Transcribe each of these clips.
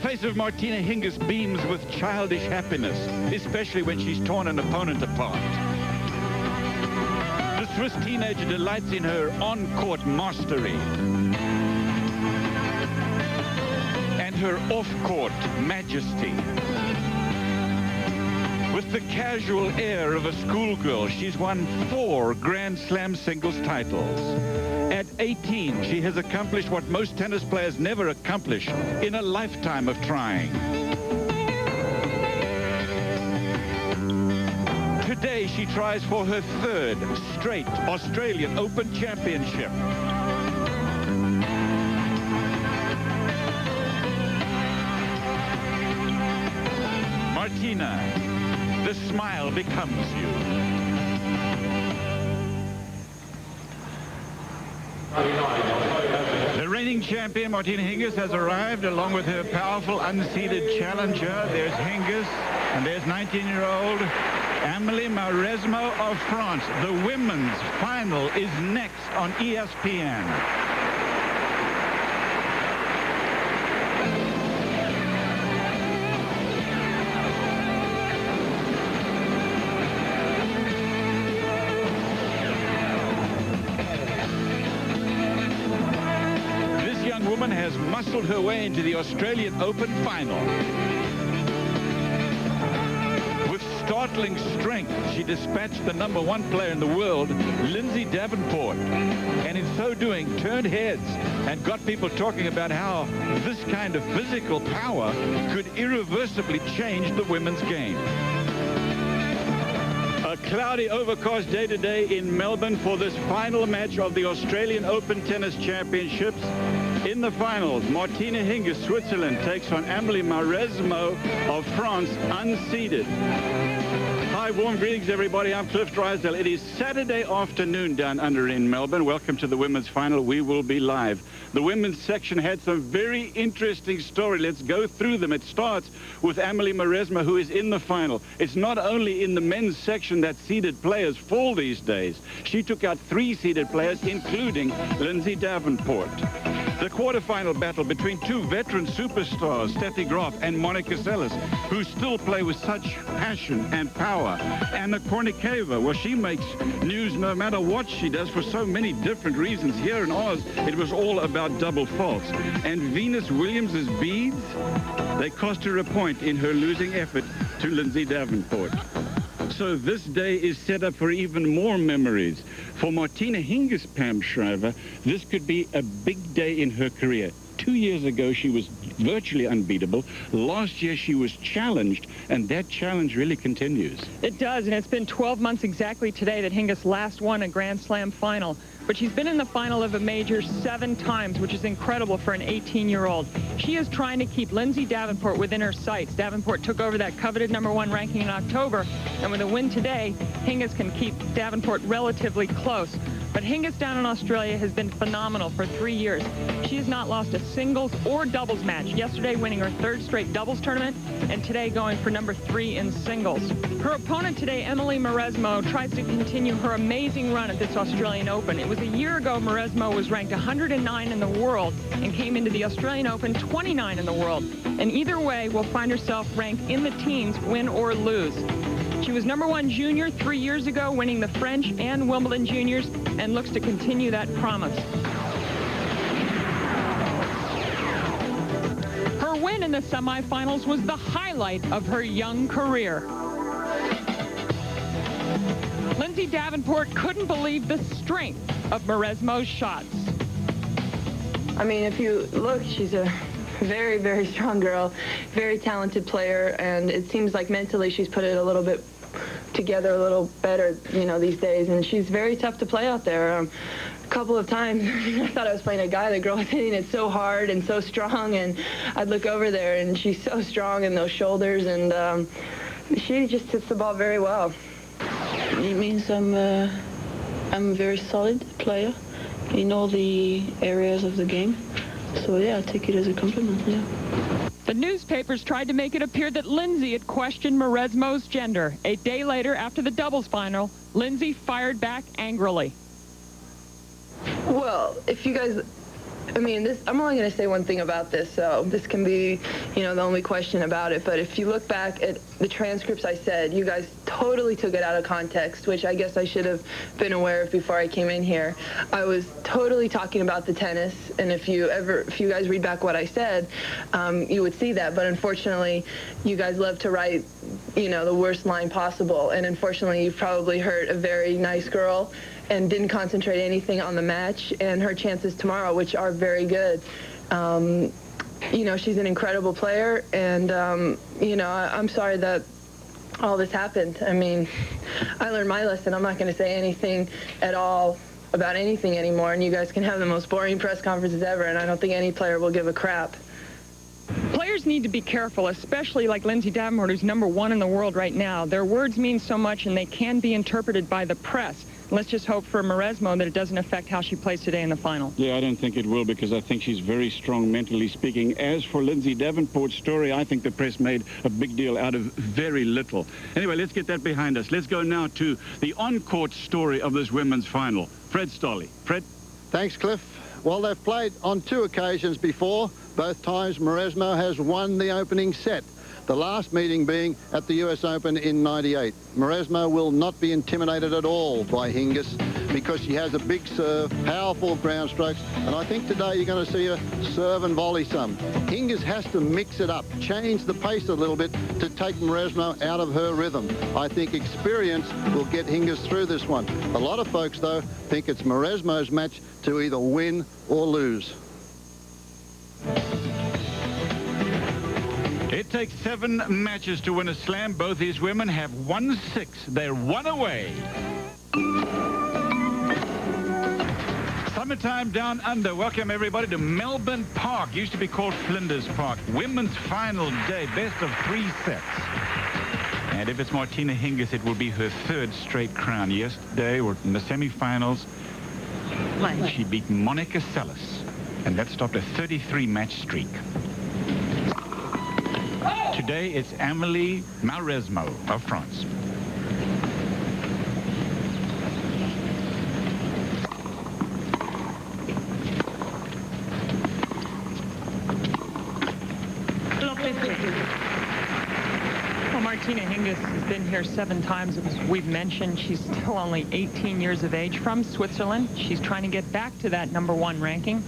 face of Martina Hingis beams with childish happiness, especially when she's torn an opponent apart. The Swiss teenager delights in her on-court mastery and her off-court majesty. With the casual air of a schoolgirl, she's won 4 Grand Slam singles titles. At 18, she has accomplished what most tennis players never accomplish in a lifetime of trying. Today, she tries for her 3rd straight Australian Open Championship. Martina, the smile becomes you. The reigning champion, Martina Hingis, has arrived along with her powerful unseeded challenger. There's Hingis, and there's 19-year-old Amelie Mauresmo of France. The women's final is next on ESPN. Woman has muscled her way into the Australian Open final. With startling strength, she dispatched the #1 player in the world, Lindsay Davenport, and in so doing turned heads and got people talking about how this kind of physical power could irreversibly change the women's game. A cloudy, overcast day today in Melbourne for this final match of the Australian Open Tennis Championships. In the finals, Martina Hingis, Switzerland, takes on Amelie Mauresmo of France, unseeded. Hi, warm greetings, everybody. I'm Cliff Drysdale. It is Saturday afternoon down under in Melbourne. Welcome to the women's final. We will be live. The women's section had some very interesting stories. Let's go through them. It starts with Amelie Mauresmo, who is in the final. It's not only in the men's section that seeded players fall these days. She took out 3 seeded players, including Lindsay Davenport. The quarterfinal battle between 2 veteran superstars, Steffi Graf and Monica Seles, who still play with such passion and power. Anna Kournikova, well, she makes news no matter what she does for so many different reasons. Here in Oz, it was all about double faults. And Venus Williams' beads, they cost her a point in her losing effort to Lindsay Davenport. So this day is set up for even more memories. For Martina Hingis, Pam Shriver, this could be a big day in her career. 2 years ago, she was virtually unbeatable. Last year, she was challenged, and that challenge really continues. It does, and it's been 12 months exactly today that Hingis last won a Grand Slam final. But she's been in the final of a major 7 times, which is incredible for an 18-year-old. She is trying to keep Lindsay Davenport within her sights. Davenport took over that coveted #1 ranking in October, and with a win today, Hingis can keep Davenport relatively close. But Hingis down in Australia has been phenomenal for 3 years. She has not lost a singles or doubles match, yesterday winning her 3rd straight doubles tournament, and today going for #3 in singles. Her opponent today, Amelie Mauresmo, tries to continue her amazing run at this Australian Open. It was a year ago Mauresmo was ranked 109 in the world and came into the Australian Open 29 in the world. And either way will find herself ranked in the teens, win or lose. She was #1 junior 3 years ago, winning the French and Wimbledon juniors, and looks to continue that promise. Her win in the semifinals was the highlight of her young career. Lindsay Davenport couldn't believe the strength of Mauresmo's shots. I mean, if you look, she's a very, very strong girl, very talented player, and it seems like mentally she's put it a little bit together a little better, you know, these days, and she's very tough to play out there. A couple of times I thought I was playing a guy. The girl was hitting it so hard and so strong, and I'd look over there and she's so strong in those shoulders, and she just hits the ball very well. It means I'm a very solid player in all the areas of the game. So yeah, I take it as a compliment, yeah. The newspapers tried to make it appear that Lindsay had questioned Mauresmo's gender. A day later, after the doubles final, Lindsay fired back angrily. Well, if you guys I mean, I'm only going to say one thing about this, so this can be, you know, the only question about it. But if you look back at the transcripts I said, you guys totally took it out of context, which I guess I should have been aware of before I came in here. I was totally talking about the tennis, and if you guys read back what I said, you would see that. But unfortunately, you guys love to write, you know, the worst line possible. And unfortunately, you've probably hurt a very nice girl and didn't concentrate anything on the match and her chances tomorrow, which are very good. You know, she's an incredible player, and, you know, I'm sorry that all this happened. I mean, I learned my lesson. I'm not going to say anything at all about anything anymore, and you guys can have the most boring press conferences ever, and I don't think any player will give a crap. Players need to be careful, especially like Lindsay Davenport, who's #1 in the world right now. Their words mean so much, and they can be interpreted by the press. Let's just hope for Mauresmo that it doesn't affect how she plays today in the final. Yeah, I don't think it will, because I think she's very strong mentally speaking. As for Lindsay Davenport's story, I think the press made a big deal out of very little. Anyway, let's get that behind us. Let's go now to the on-court story of this women's final. Fred Stolley. Fred? Thanks, Cliff. Well, they've played on 2 occasions before. Both times Mauresmo has won the opening set. The last meeting being at the US Open in '98. Mauresmo will not be intimidated at all by Hingis because she has a big serve, powerful ground strokes, and I think today you're going to see her serve and volley some. Hingis has to mix it up, change the pace a little bit to take Mauresmo out of her rhythm. I think experience will get Hingis through this one. A lot of folks, though, think it's Mauresmo's match to either win or lose. It takes 7 matches to win a slam. Both these women have won 6. They're 1 away. Summertime down under. Welcome everybody to Melbourne Park. Used to be called Flinders Park. Women's final day. Best of 3 sets. And if it's Martina Hingis, it will be her 3rd straight crown. Yesterday, or in the semifinals, she beat Monica Seles. And that stopped a 33-match streak. Today, it's Amelie Mauresmo of France. Well, Martina Hingis has been here 7 times, as we've mentioned. She's still only 18 years of age, from Switzerland. She's trying to get back to that #1 ranking.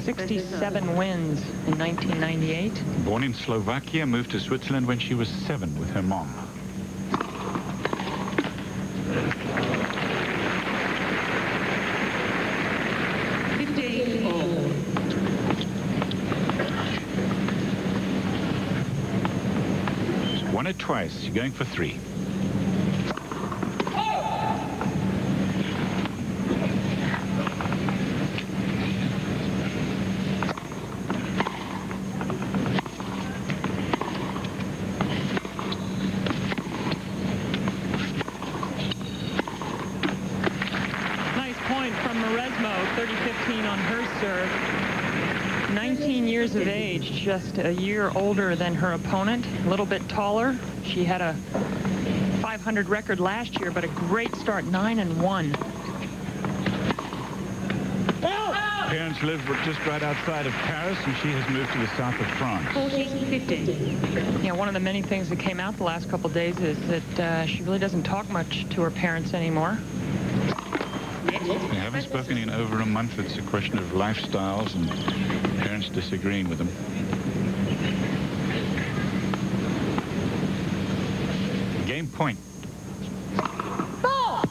67 wins in 1998. Born in Slovakia, moved to Switzerland when she was 7 with her mom. Won it twice. She's going for 3. From Mauresmo, 30-15 on her serve. 19 years of age, just a year older than her opponent, a little bit taller. She had a 500 record last year, but a great start, 9-1. Parents live just right outside of Paris, and she has moved to the south of France. 14-15. Yeah, one of the many things that came out the last couple of days is that she really doesn't talk much to her parents anymore. They haven't spoken in over a month. It's a question of lifestyles and parents disagreeing with them. Game point. Ball!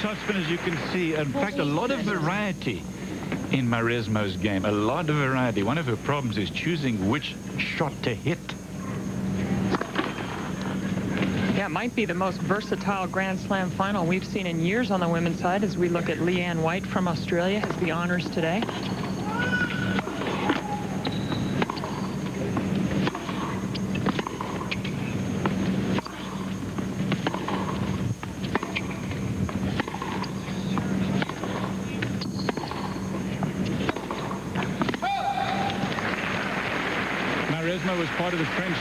Topspin, as you can see, in fact, a lot of variety in Mauresmo's game. A lot of variety. One of her problems is choosing which shot to hit. Yeah, it might be the most versatile Grand Slam final we've seen in years on the women's side, as we look at Leanne White from Australia, has the honors today. Mauresmo was part of the French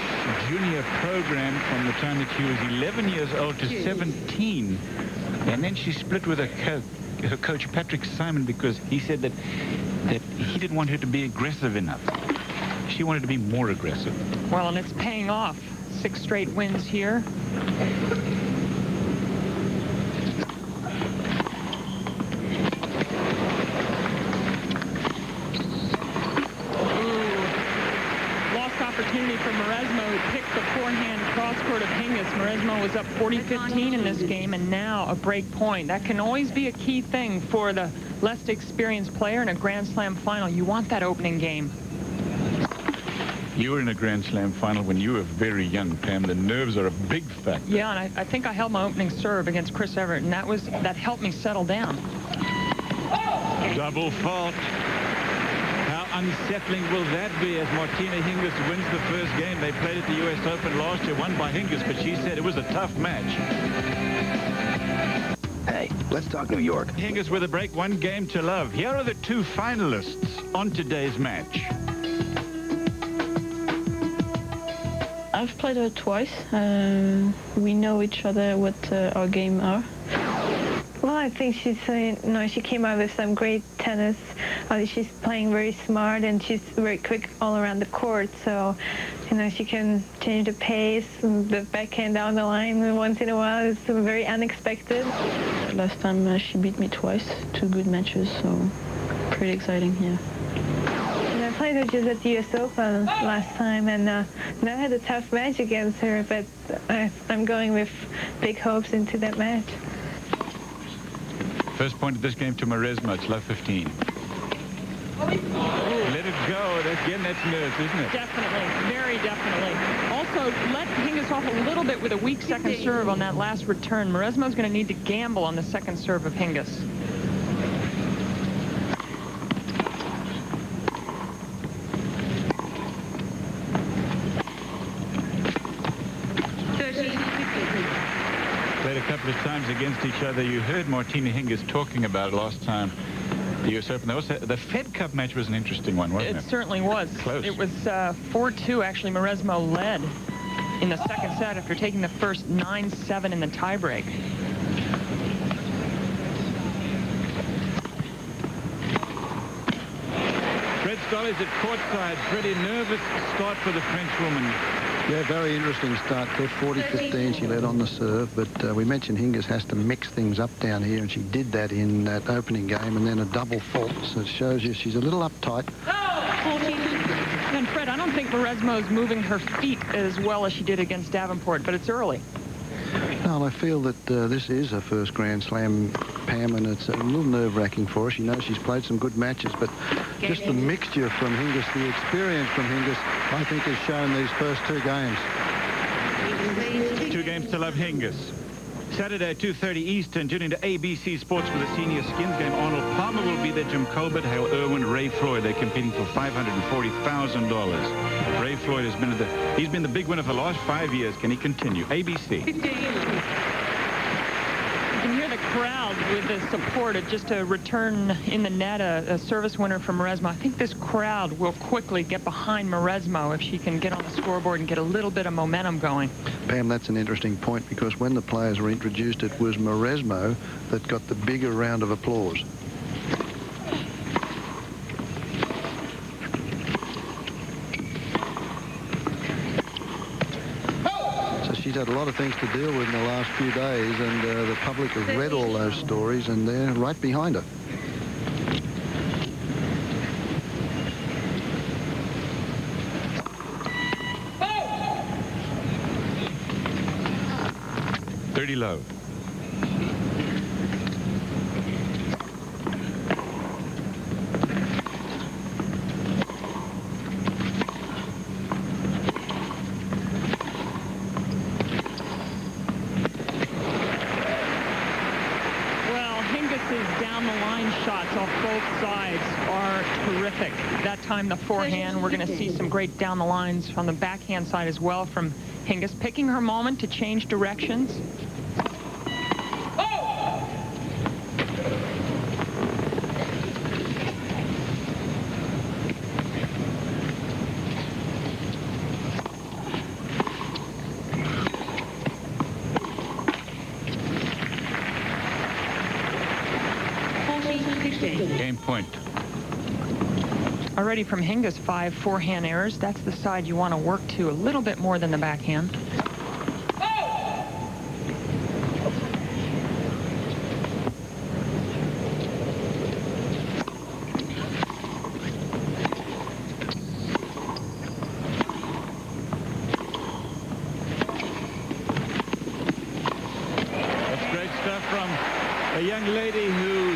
junior program from the time that she was 11 years old to 17. And then she split with her coach, Patrick Simon, because he said that he didn't want her to be aggressive enough. She wanted to be more aggressive. Well, and it's paying off. 6 straight wins here. Opportunity for Mauresmo, who picked the forehand cross-court of Hingis. Mauresmo was up 40-15 in this game, and now a break point. That can always be a key thing for the less experienced player in a Grand Slam final. You want that opening game. You were in a Grand Slam final when you were very young, Pam. The nerves are a big factor. Yeah, and I think I held my opening serve against Chris Everett, and that helped me settle down. Double fault. Unsettling will that be as Martina Hingis wins the first game? They played at the U.S. Open last year, won by Hingis, but she said it was a tough match. Hey, let's talk New York. Hingis with a break, 1 game to love. Here are the 2 finalists on today's match. I've played her twice. We know each other, what our game are. Well, I think she came out with some great tennis. She's playing very smart, and she's very quick all around the court. So, she can change the pace, and the backhand down the line once in a while. It's very unexpected. Last time she beat me twice, 2 good matches, so pretty exciting here. And I played her just at the US Open last time, and I had a tough match against her, but I'm going with big hopes into that match. First point of this game to Mauresmo. It's love 15. Let it go. Again, that's nerves, isn't it? Definitely. Very definitely. Also, let Hingis off a little bit with a weak second serve on that last return. Mauresmo's going to need to gamble on the second serve of Hingis. Played a couple of times against each other. You heard Martina Hingis talking about it last time. The U.S. Open. The Fed Cup match was an interesting one, wasn't it? It certainly was. Close. It was 4-2, actually. Mauresmo led in the second set after taking the first 9-7 in the tiebreak. Fred Stolley's at courtside. Pretty nervous start for the Frenchwoman. Yeah, very interesting start there. 40-15, she led on the serve, but we mentioned Hingis has to mix things up down here, and she did that in that opening game, and then a double fault, so it shows you she's a little uptight. And Fred, I don't think Mauresmo's moving her feet as well as she did against Davenport, but it's early. No, and I feel that this is her first Grand Slam, Pam, and it's a little nerve-wracking for her. She knows she's played some good matches, but just the mixture from Hingis, the experience from Hingis, I think has shown these first 2 games. 2 games to love Hingis. Saturday, 2:30 Eastern, tune into ABC Sports for the senior skins game. Arnold Palmer will be there. Jim Colbert, Hale Irwin, Ray Floyd. They're competing for $540,000. Ray Floyd has been the big winner for the last 5 years. Can he continue? ABC. You can hear the crowd with the support. Just a return in the net, a service winner from Mauresmo. I think this crowd will quickly get behind Mauresmo if she can get on the scoreboard and get a little bit of momentum going. Pam, that's an interesting point, because when the players were introduced, it was Mauresmo that got the bigger round of applause. She's had a lot of things to deal with in the last few days, and the public have read all those stories, and they're right behind her. Dirty low. Down-the-line shots off both sides are terrific. That time, the forehand, we're going to see some great down-the-lines on the backhand side as well from Hingis, picking her moment to change directions. Game point. Already from Hingis, 5 forehand errors. That's the side you want to work to a little bit more than the backhand. That's great stuff from a young lady who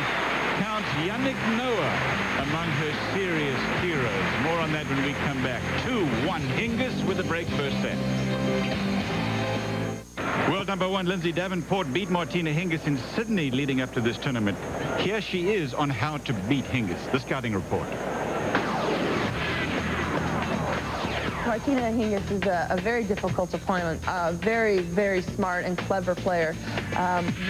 counts Yannick Noah among her serious heroes. More on that when we come back. 2-1 Hingis with a break first set. World number 1 Lindsay Davenport beat Martina Hingis in Sydney leading up to this tournament. Here she is on how to beat Hingis. The scouting report. Martina Hingis is a very difficult opponent, very, very smart and clever player.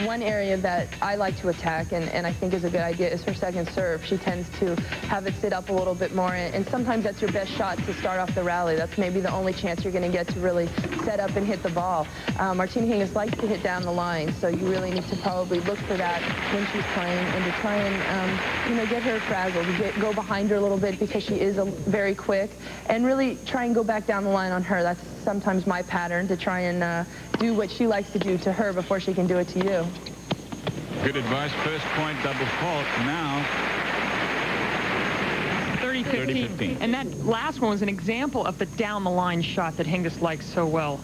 One area that I like to attack and I think is a good idea is her second serve. She tends to have it sit up a little bit more, and sometimes that's your best shot to start off the rally. That's maybe the only chance you're going to get to really set up and hit the ball. Martina Hingis likes to hit down the line, so you really need to probably look for that when she's playing and to try and, you know, get her frazzled, go behind her a little bit because she is very quick, and really try and go back down the line on her. That's sometimes my pattern, to try and do what she likes to do to her before she can do it to you. Good advice. First point, double fault. Now 30-15. And that last one was an example of the down the line shot that Hingis likes so well.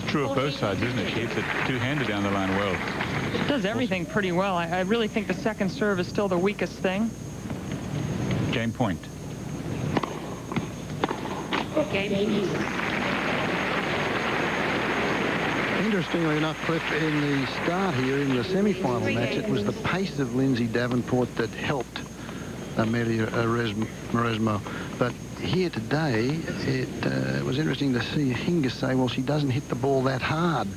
it's true of both sides, isn't it? She hits it two-handed down the line well. Does everything pretty well. I really think the second serve is still the weakest thing. Game point. Interestingly enough, Cliff, in the start here in the semi-final match, it was the pace of Lindsay Davenport that helped Amelie Mauresmo. But here today, it was interesting to see Hingis say, well, she doesn't hit the ball that hard.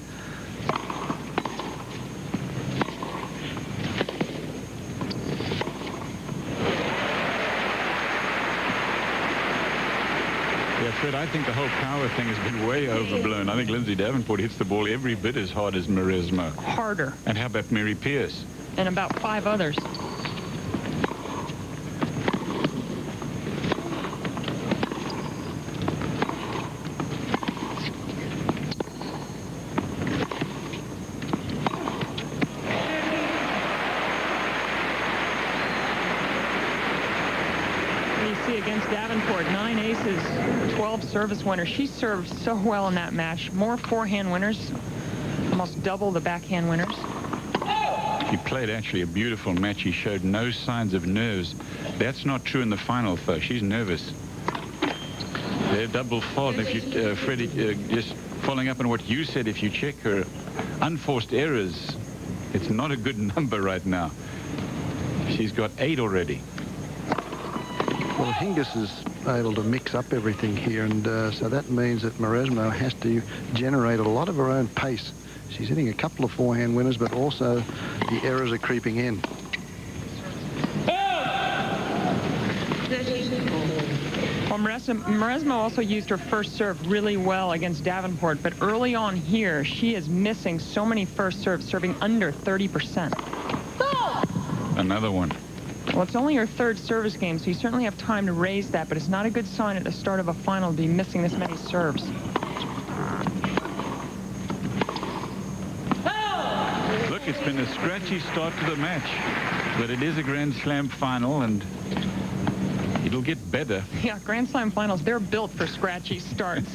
Fred, I think the whole power thing has been way overblown. I think Lindsay Davenport hits the ball every bit as hard as Mauresmo. Harder. And how about Mary Pierce? And about 5 others. Against Davenport, 9 aces, 12 service winners. She served so well in that match. More forehand winners, almost double the backhand winners. She played actually a beautiful match. She showed no signs of nerves. That's not true in the final, though. She's nervous. They're double fault. If you, Freddie, just following up on what you said, if you check her unforced errors, it's not a good number right now. She's got 8 already. Well, Hingis is able to mix up everything here, and so that means that Mauresmo has to generate a lot of her own pace. She's hitting a couple of forehand winners, but also the errors are creeping in. Well, Mauresmo also used her first serve really well against Davenport, but early on here, she is missing so many first serves, serving under 30%. Another one. Well, it's only her 3rd service game, so you certainly have time to raise that, but it's not a good sign at the start of a final to be missing this many serves. Look, it's been a scratchy start to the match, but it is a Grand Slam final, and it'll get better. Yeah, Grand Slam finals, they're built for scratchy starts.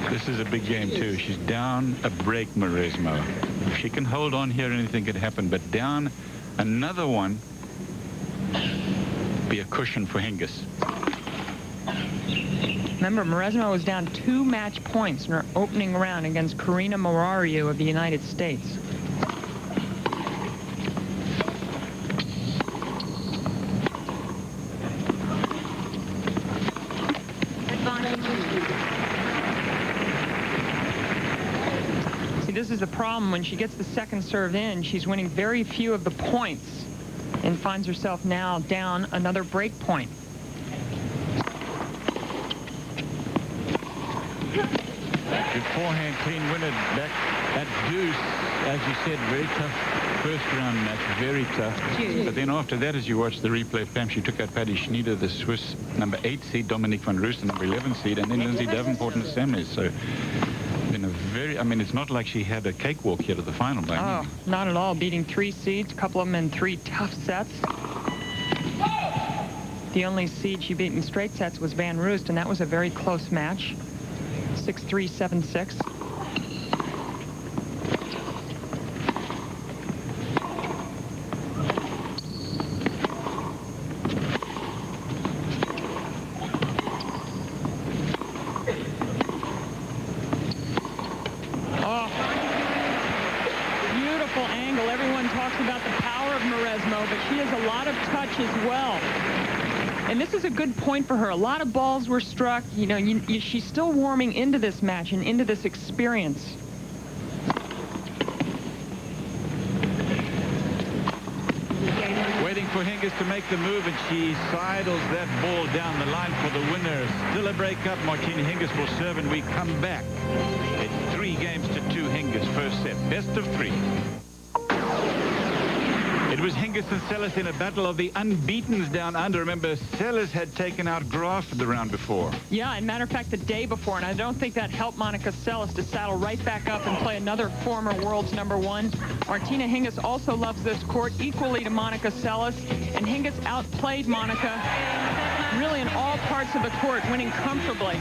This is a big game, too. She's down a break, Mauresmo. If she can hold on here, anything could happen. But down another one, be a cushion for Hingis. Remember, Mauresmo was down 2 match points in her opening round against Karina Morariu of the United States. This is the problem. When she gets the second serve in, she's winning very few of the points and finds herself now down another break point. Good forehand, clean winner back at deuce. As you said, very tough first round match, very tough. But then after that, as you watch the replay, Pam, she took out Patty Schneider, the Swiss number 8 seed, Dominic van Roost, the number 11 seed, and then Lindsay Davenport and Amelie. So, been a very, I mean, it's not like she had a cakewalk here to the final. Oh, not at all. Beating 3 seeds, a couple of them in 3 tough sets. The only seed she beat in straight sets was Van Roost, and that was a very close match. 6-3, 7-6. Oh, beautiful angle. Everyone talks about the power of Mauresmo, but she has a lot of touch as well. And this is a good point for her. A lot of balls were struck. You know, she's still warming into this match and into this experience. Waiting for Hingis to make the move, and she sidles that ball down the line for the winner. Still a breakup. Martina Hingis will serve, and we come back. It's 3-2 Hingis first set. Best of 3. It was Hingis and Sellis in a battle of the unbeatens down under. Remember, Sellis had taken out Graf the round before. Yeah, and matter of fact, the day before, and I don't think that helped Monica Sellis to saddle right back up and play another former world's #1. Martina Hingis also loves this court equally to Monica Sellis, and Hingis outplayed Monica really in all parts of the court, winning comfortably.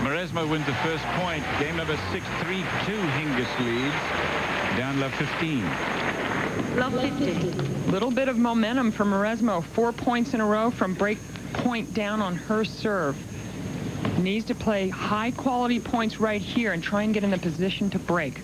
Mauresmo wins the first point. Game number 6-3-2. Hingis leads. Down love 15. Love 15. Little bit of momentum for Mauresmo. 4 points in a row from break point down on her serve. Needs to play high quality points right here and try and get in the position to break.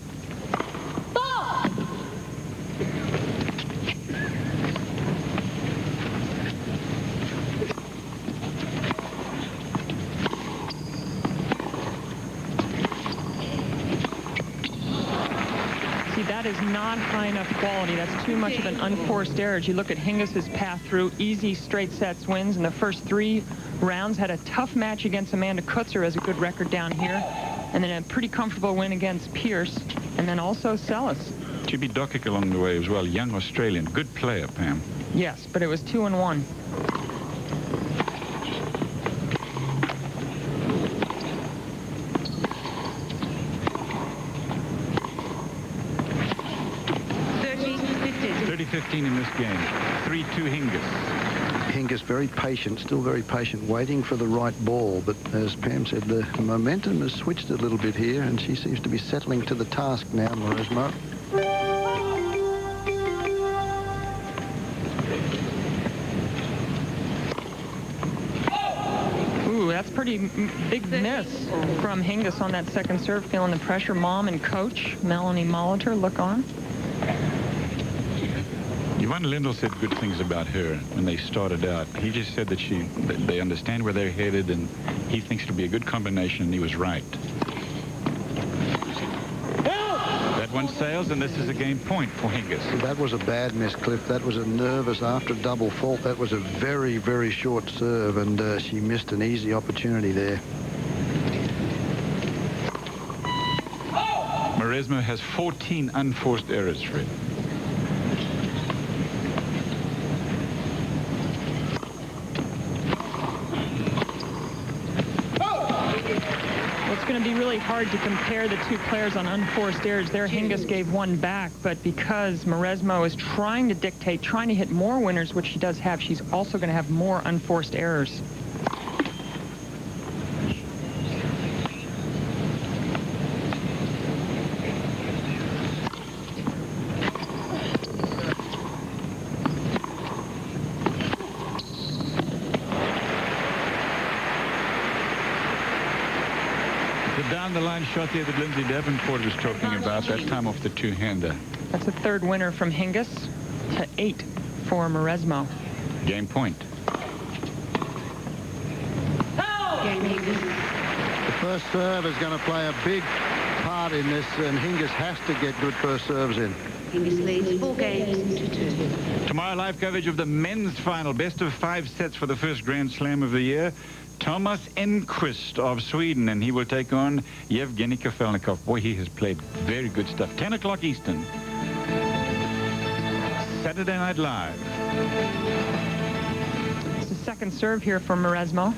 That is not high enough quality. That's too much of an unforced error. As you look at Hingis's path through, easy straight sets wins in the first 3 rounds. Had a tough match against Amanda Kutzer, has a good record down here, and then a pretty comfortable win against Pierce, and then also Sellis. She beat Dokic along the way as well. Young Australian, good player, Pam. Yes, but it was 2-1. In this game. 3-2 Hingis. Hingis very patient, still very patient, waiting for the right ball. But as Pam said, the momentum has switched a little bit here, and she seems to be settling to the task now, Mauresmo. Ooh, that's pretty big miss from Hingis on that second serve. Feeling the pressure. Mom and coach Melanie Molitor look on. Yvonne Lindell said good things about her when they started out. He just said that they understand where they're headed, and he thinks it'll be a good combination, and he was right. That one sails, and this is a game point for Hingis. That was a bad miss, Cliff. That was a nervous after double fault. That was a very, very short serve, and she missed an easy opportunity there. Mauresmo has 14 unforced errors, Fred. It's going to be really hard to compare the 2 players on unforced errors. There, Hingis gave 1 back, but because Mauresmo is trying to dictate, trying to hit more winners, which she does have, she's also going to have more unforced errors. Down the line shot there that Lindsay Davenport was talking about, that time off the 2-hander. That's a 3rd winner from Hingis to 8 for Mauresmo. Game point. The first serve is going to play a big part hard in this, and Hingis has to get good first serves in. Hingis leads 4 games to 2. Tomorrow, live coverage of the men's final, best of 5 sets for the first Grand Slam of the year. Thomas Enquist of Sweden, and he will take on Yevgeny Kafelnikov. Boy, he has played very good stuff. 10 o'clock Eastern. Saturday Night Live. It's the second serve here for Mauresmo.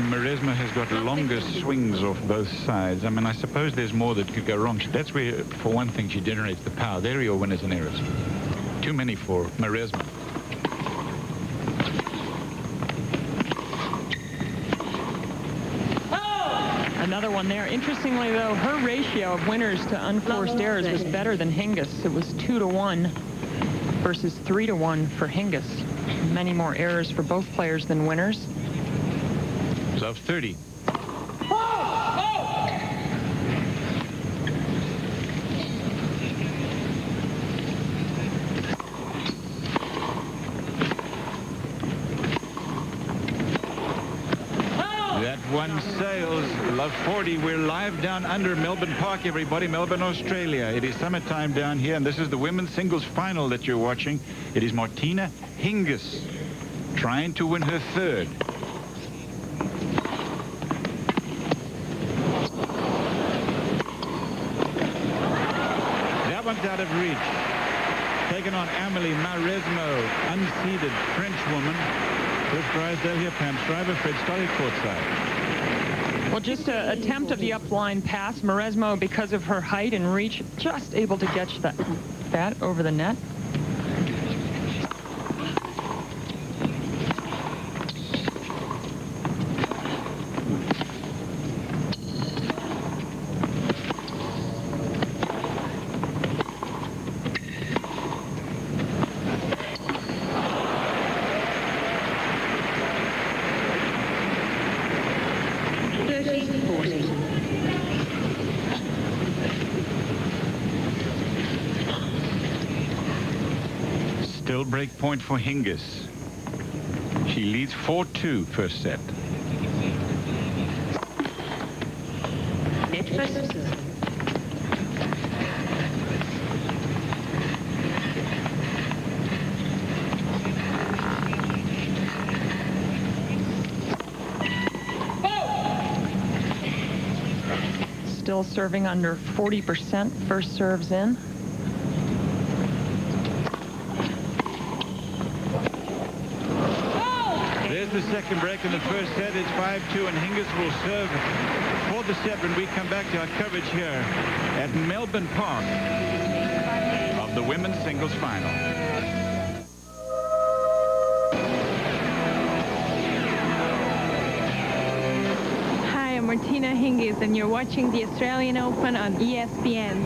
Mauresmo has got longer swings off both sides. I mean, I suppose there's more that could go wrong. That's where, for one thing, she generates the power. There are your winners and errors. Too many for Mauresmo. Another one there. Interestingly, though, her ratio of winners to unforced errors was better than Hingis. It was 2-to-1 versus 3-to-1 for Hingis. Many more errors for both players than winners. Love 30. That one sails. Love 40. We're live down under Melbourne Park, everybody. Melbourne, Australia. It is summertime down here, and this is the women's singles final that you're watching. It is Martina Hingis trying to win her third. Out of reach. Taken on Amelie Mauresmo, unseeded French woman. Cliff Drysdale here, Pam Stryver, Fred Stoddard courtside. Well, just an attempt of the upline pass. Mauresmo, because of her height and reach, just able to get that over the net. Still break point for Hingis. She leads 4-2 first set. Net first serve. Still serving under 40% first serves in. There's the second break in the first set. It's 5-2, and Hingis will serve for the set when we come back to our coverage here at Melbourne Park of the women's singles final. Martina Hingis, and you're watching the Australian Open on ESPN.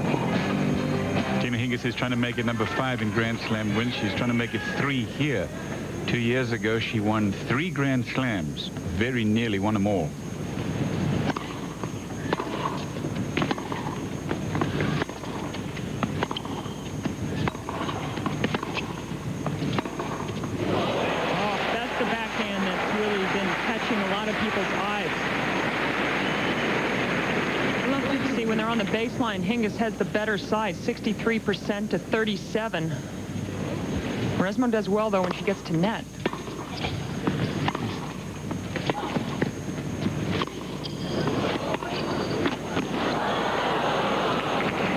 Martina Hingis is trying to make it number 5 in Grand Slam wins. She's trying to make it 3 here. 2 years ago, she won 3 Grand Slams. Very nearly won them all. Oh, that's the backhand that's really been catching a lot of people's eyes. See, when they're on the baseline, Hingis has the better side, 63% to 37. Mauresmo does well, though, when she gets to net.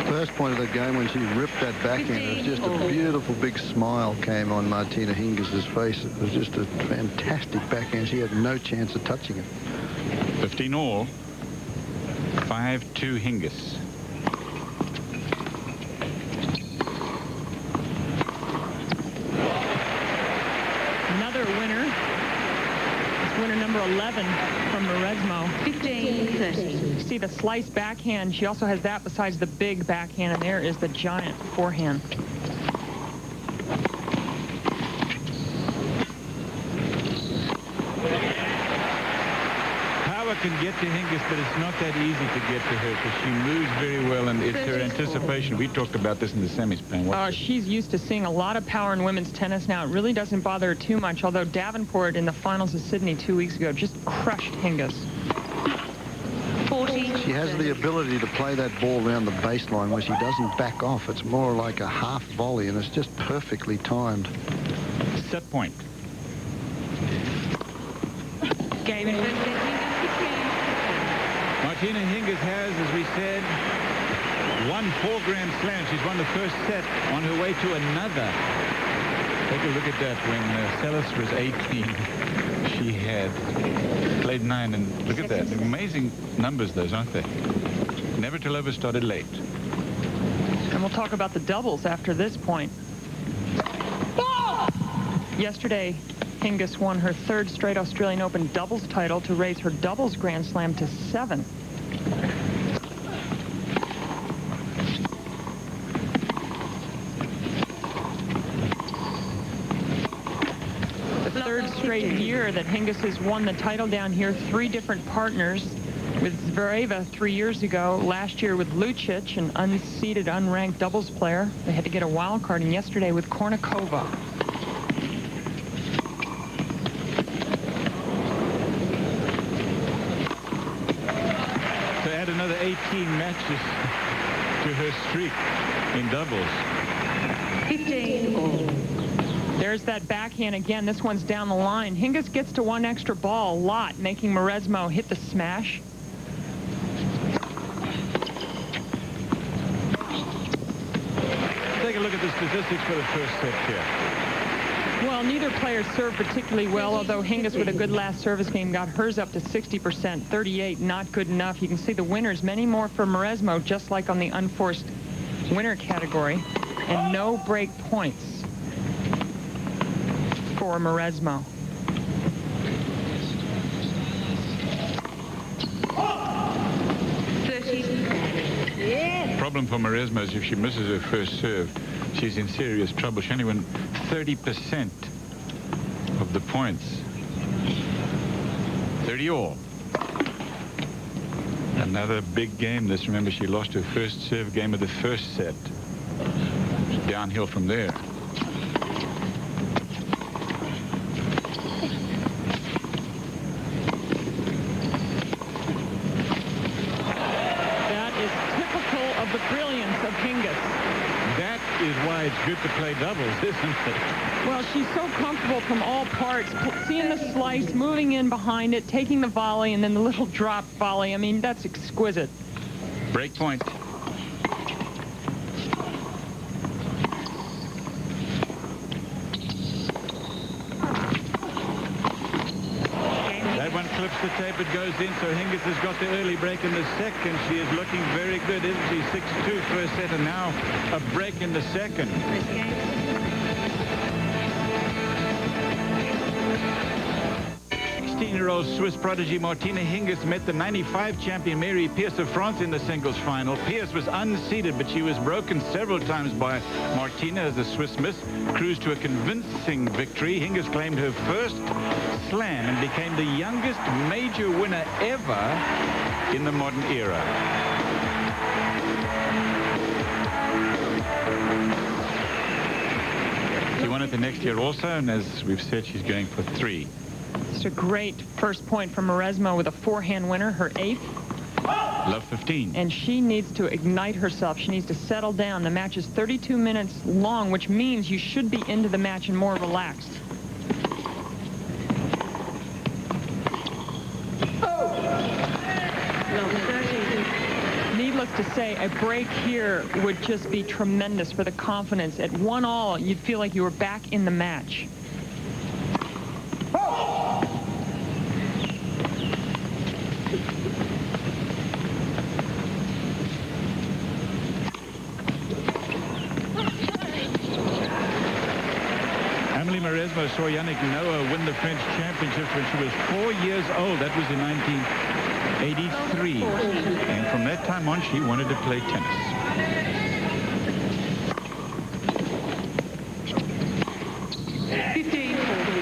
First point of the game when she ripped that backhand, it was just a beautiful big smile came on Martina Hingis's face. It was just a fantastic backhand. She had no chance of touching it. 15 all. 5-2 Hingis. Another winner. It's winner number 11 from Mauresmo. 15-30. See the slice backhand. She also has that besides the big backhand, and there is the giant forehand. power can get to Hingis, but it's not that easy to get to her because she moves very well, and it's her anticipation. We talked about this in the semis, Pam. She's used to seeing a lot of power in women's tennis now. It really doesn't bother her too much, although Davenport in the finals of Sydney 2 weeks ago just crushed Hingis. She has the ability to play that ball around the baseline where she doesn't back off. It's more like a half volley, and it's just perfectly timed. Set point. Game in first set, Martina Hingis has, as we said, won 4 Grand Slams. She's won the first set on her way to another. Take a look at that. When Celis was 18, she had played 9, and look at that. Amazing numbers, those, aren't they? Navratilova started late. And we'll talk about the doubles after this point. Yesterday, Hingis won her 3rd straight Australian Open doubles title to raise her doubles Grand Slam to 7. The 3rd straight year that Hingis has won the title down here, 3 different partners. With Zvereva 3 years ago, last year with Lucic, an unseeded, unranked doubles player. They had to get a wild card, and yesterday with Kornikova. To add another 18 matches to her streak in doubles. 15 all. There's that backhand again. This one's down the line. Hingis gets to 1 extra ball a lot, making Mauresmo hit the smash. Take a look at the statistics for the first set here. Well, neither player served particularly well, although Hingis with a good last service game got hers up to 60%, 38, not good enough. You can see the winners, many more for Mauresmo, just like on the unforced winner category, and no break points for Mauresmo. Problem for Mauresmo is if she misses her first serve, she's in serious trouble. She only won 30% of the points. 30 all. Another big game this. Remember, she lost her first serve game of the first set. Downhill from there. The brilliance of Hingis. That is why it's good to play doubles, isn't it? Well, she's so comfortable from all parts, seeing the slice, moving in behind it, taking the volley, and then the little drop volley. I mean, that's exquisite. Break point. That one clips the tape, it goes in, so Hingis has got the early break in the second. She is looking very good, isn't she? 6-2 first set, and now a break in the second. 16-year-old Swiss prodigy Martina Hingis met the 95 champion Mary Pierce of France in the singles final. Pierce was unseeded, but she was broken several times by Martina as the Swiss Miss cruised to a convincing victory. Hingis claimed her first slam and became the youngest major winner ever in the modern era. She won it the next year also, and as we've said, she's going for 3. It's a great first point from Mauresmo with a forehand winner, her 8th. Love 15. And she needs to ignite herself. She needs to settle down. The match is 32 minutes long, which means you should be into the match and more relaxed. Needless to say, a break here would just be tremendous for the confidence. At 1-all, you'd feel like you were back in the match. Amelie Mauresmo saw Yannick Noah win the French championships when she was 4 years old. That was in 1983. And from that time on, she wanted to play tennis.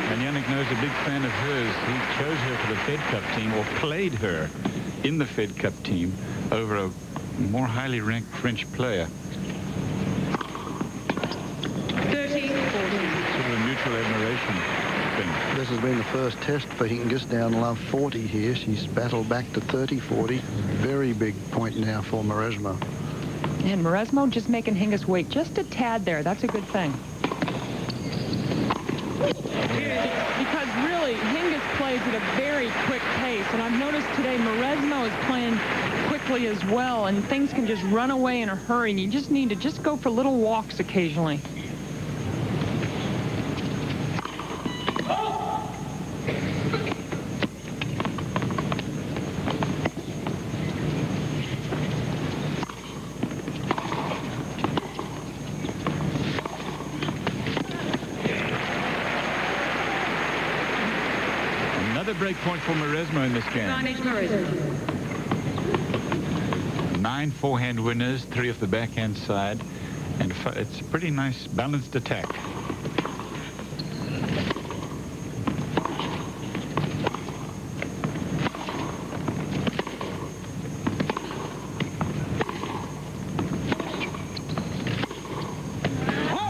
And Yannick Noah was a big fan of hers. He chose her for the Fed Cup team, or played her in the Fed Cup team over a more highly ranked French player. 30-40. Sort of a mutual admiration thing. This has been the first test for Hingis, down love 40 here. She's battled back to 30-40. Very big point now for Mauresmo. And Mauresmo just making Hingis wait just a tad there. That's a good thing. Because really, Hingis plays at a very quick pace. And I've noticed today Mauresmo is playing quickly as well. And things can just run away in a hurry. And you just need to just go for little walks occasionally. Break point for Mauresmo in this game. 9 forehand winners, 3 off the backhand side, and it's a pretty nice balanced attack.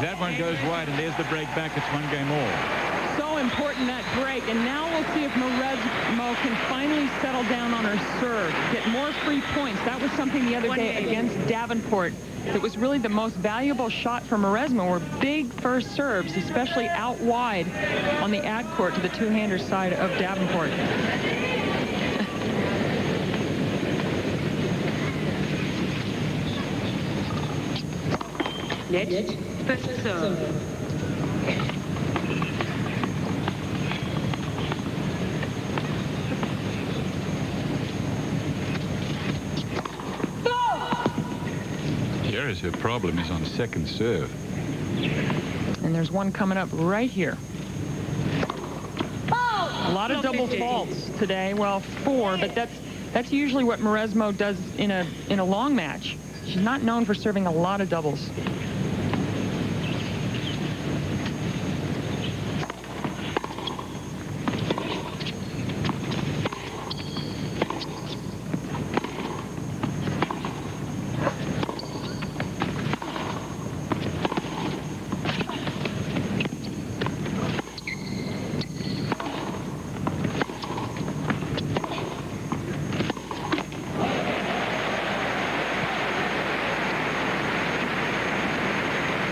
That one goes wide, and there's the break back. It's 1 game all. So important, that break. And now we'll see if Mauresmo can finally settle down on her serve, get more free points. That was something the other day against Davenport that was really the most valuable shot for Mauresmo, were big first serves, especially out wide on the ad court to the two-hander side of Davenport. Net. First serve. Here's her problem, is on second serve. And there's one coming up right here. A lot of double faults today. Well, 4, but that's usually what Mauresmo does in a long match. She's not known for serving a lot of doubles.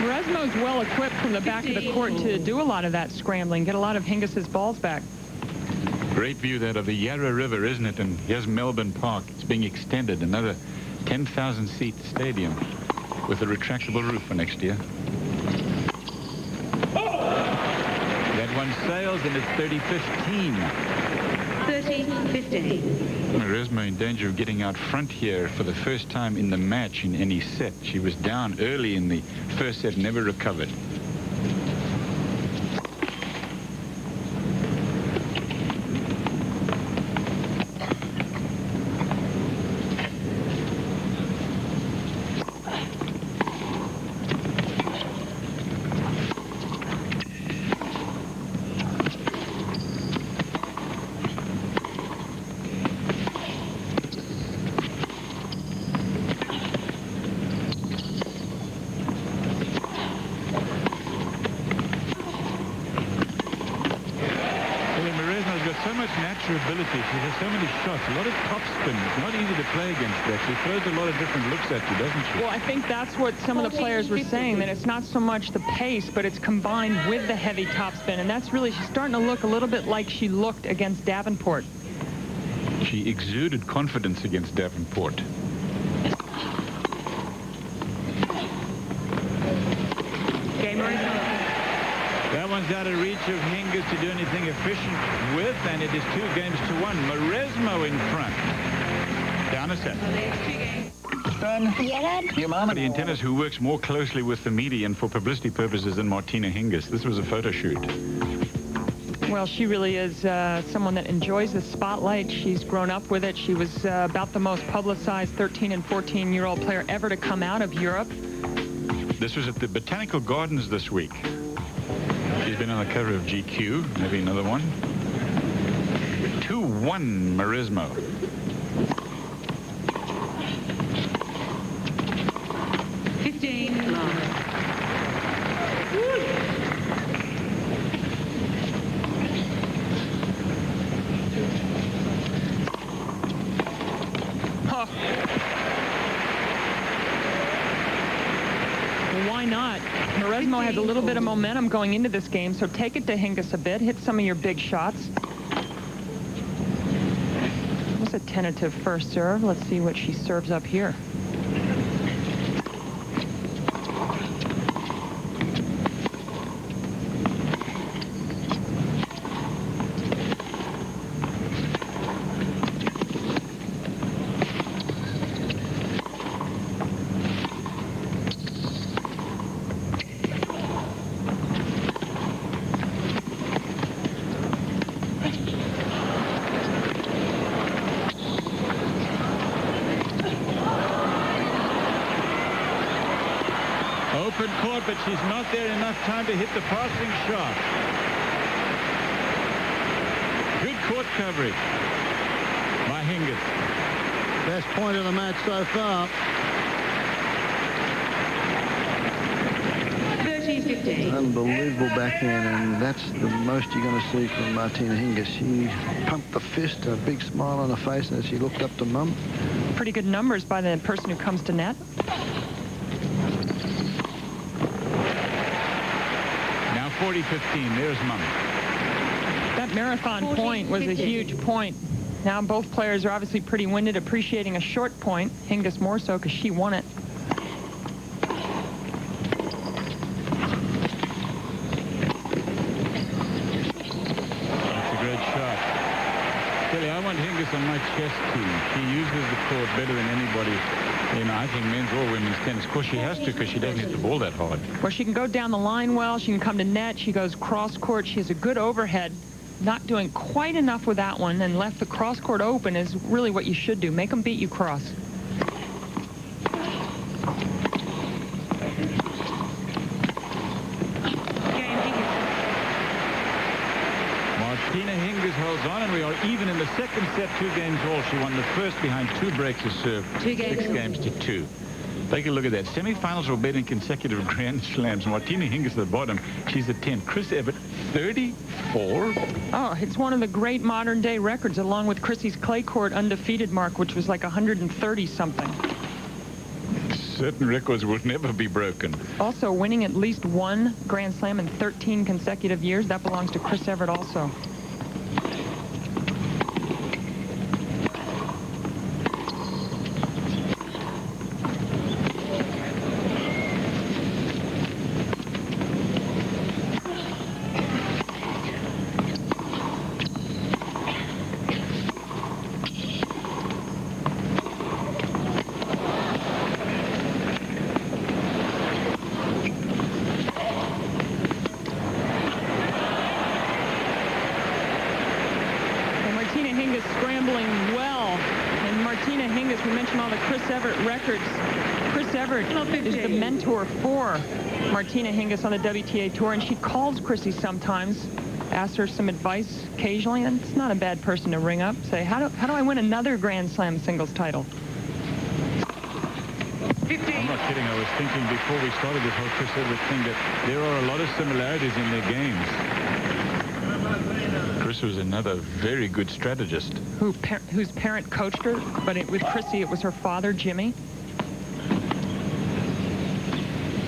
Mauresmo's well equipped from the back of the court to do a lot of that scrambling, get a lot of Hingis's balls back. Great view that of the Yarra River, isn't it? And here's Melbourne Park. It's being extended, another 10,000 seat stadium with a retractable roof for next year. That one sails, and it's 30-15. 30-15. Mauresmo in danger of getting out front here for the first time in the match in any set. She was down early in the first set, never recovered. So much natural ability. She has so many shots, a lot of top spin. It's not easy to play against that. She throws a lot of different looks at you, doesn't she? Well, I think that's what some of the players were saying, that it's not so much the pace, but it's combined with the heavy topspin. And that's really, she's starting to look a little bit like she looked against Davenport. She exuded confidence against Davenport. That one's out of reach of Hingis to do anything efficient with, and it is 2-1. Mauresmo in front. Down a set. Yeah, Dad? Your mom in tennis who works more closely with the media and for publicity purposes than Martina Hingis. This was a photo shoot. Well, she really is someone that enjoys the spotlight. She's grown up with it. She was about the most publicized 13 and 14-year-old player ever to come out of Europe. This was at the Botanical Gardens this week. She's been on the cover of GQ. Maybe another one. 2-1 Mauresmo. Why not? Mauresmo has a little bit of momentum going into this game, so take it to Hingis a bit. Hit some of your big shots. It was a tentative first serve. Let's see what she serves up here. Open court, but she's not there enough time to hit the passing shot. Good court coverage by Hingis. Best point of the match so far. 30-15. Unbelievable backhand, and that's the most you're going to see from Martina Hingis. She pumped the fist, a big smile on her face as she looked up to Mum. Pretty good numbers by the person who comes to net. Now 40-15. There's Mum. That marathon point was a huge point. Now both players are obviously pretty winded, appreciating a short point. Hingis more so because she won it. I want Hingis on my chess team. She uses the court better than anybody in, I think, men's or women's tennis. Of course, she has to because she doesn't hit the ball that hard. Well, she can go down the line well. She can come to net. She goes cross court. She has a good overhead. Not doing quite enough with that one, and left the cross court open is really what you should do. Make them beat you cross. Martina Hingis holds on, and we are even in the second set, 2 games all. She won the first behind 2 breaks of serve, 6 games to 2. Take a look at that. Semifinals were better in consecutive Grand Slams. Martina Hingis at the bottom. She's at 10. Chris Evert, 34. Oh, it's one of the great modern day records, along with Chrissy's clay court undefeated mark, which was like 130 something. Certain records will never be broken. Also, winning at least 1 Grand Slam in 13 consecutive years, that belongs to Chris Evert also. Scrambling well, and Martina Hingis, we mentioned all the Chris Evert records. Chris Evert is the mentor for Martina Hingis on the WTA Tour, and she calls Chrissy sometimes, asks her some advice occasionally, and it's not a bad person to ring up, say, how do I win another Grand Slam singles title? 15. I'm not kidding. I was thinking before we started this whole Chris Evert thing that there are a lot of similarities in their games. Chris was another very good strategist. Whose parent coached her, but with Chrissy, it was her father, Jimmy.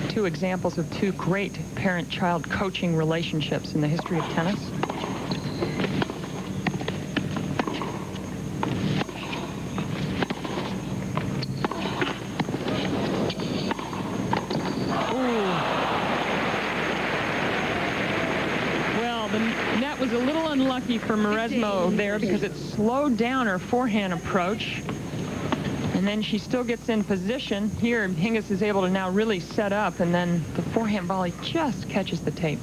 2 examples of 2 great parent-child coaching relationships in the history of tennis. Was a little unlucky for Mauresmo there because it slowed down her forehand approach, and then she still gets in position. Here Hingis is able to now really set up, and then the forehand volley just catches the tape.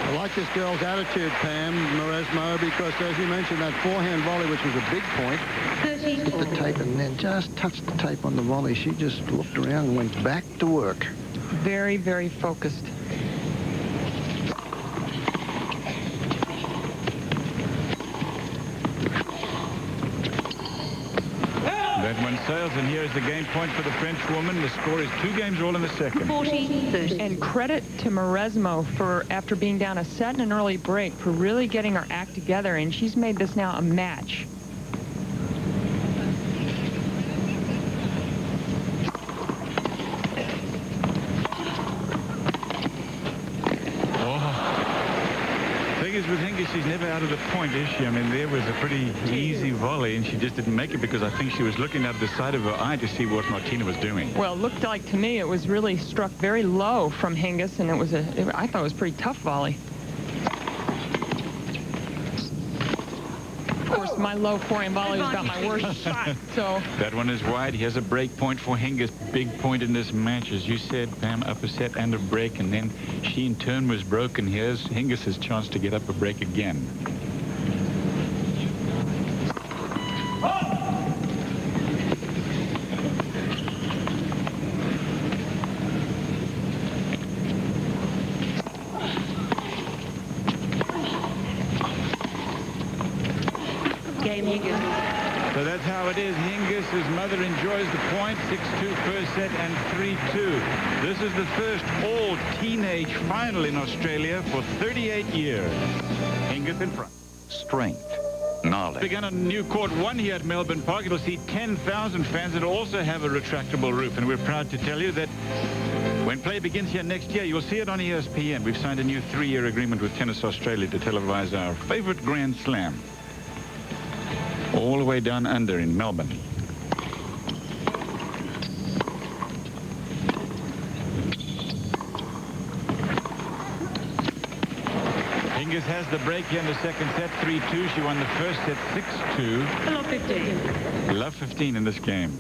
I like this girl's attitude, Pam, Mauresmo, because as you mentioned, that forehand volley, which was a big point, hit the tape and then just touched the tape on the volley. She just looked around and went back to work. Very, very focused. That one sails, and here's the game point for the French woman. The score is 2 games all in the second. 40-30. And credit to Mauresmo for, after being down a set and an early break, for really getting her act together, and she's made this now a match. With Hingis, she's never out of the point, is she? I mean, there was a pretty easy volley, and she just didn't make it because I think she was looking out of the side of her eye to see what Martina was doing. Well, it looked like to me it was really struck very low from Hingis, and I thought it was a pretty tough volley. Of course, my low forehand volley has got my worst shot, so... That one is wide. He has a break point for Hingis. Big point in this match. As you said, Pam, up a set and a break, and then she in turn was broken. Here's Hingis' chance to get up a break again. So that's how it is. Hingis' mother enjoys the point. 6-2 first set and 3-2. This is the first all-teenage final in Australia for 38 years. Hingis in front. Strength, knowledge. Begun a new court 1 here at Melbourne Park. It'll see 10,000 fans. It'll also have a retractable roof. And we're proud to tell you that when play begins here next year, you'll see it on ESPN. We've signed a new 3-year agreement with Tennis Australia to televise our favorite Grand Slam. All the way down under in Melbourne. Hingis has the break here in the second set, 3-2. She won the first set, 6-2. Love 15. Love 15 in this game.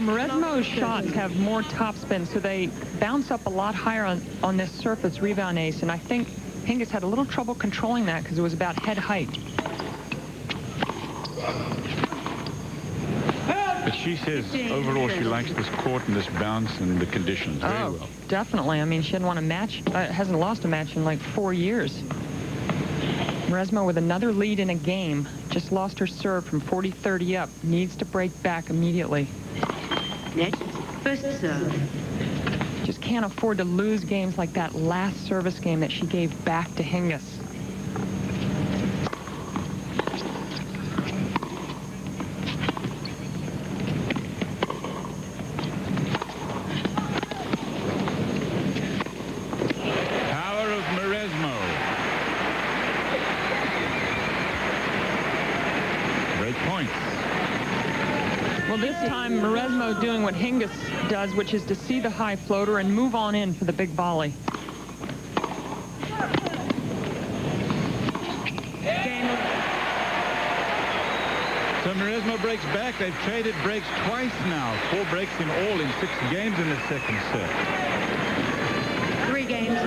Mauresmo's shots have more topspin, so they bounce up a lot higher on this surface rebound ace, and I think Hingis had a little trouble controlling that because it was about head height. But she says overall she likes this court and this bounce and the conditions very well. Definitely. I mean, she hadn't won a match, hasn't lost a match in like 4 years. Mauresmo with another lead in a game, just lost her serve from 40-30 up, needs to break back immediately. Next, first serve. Just can't afford to lose games like that last service game that she gave back to Hingis. Power of Mauresmo. Great points. Well, this time, Mauresmo doing what Hingis does, which is to see the high floater and move on in for the big volley. So Mauresmo breaks back. They've traded breaks twice now. 4 breaks in all in 6 games in the second set. 3 games.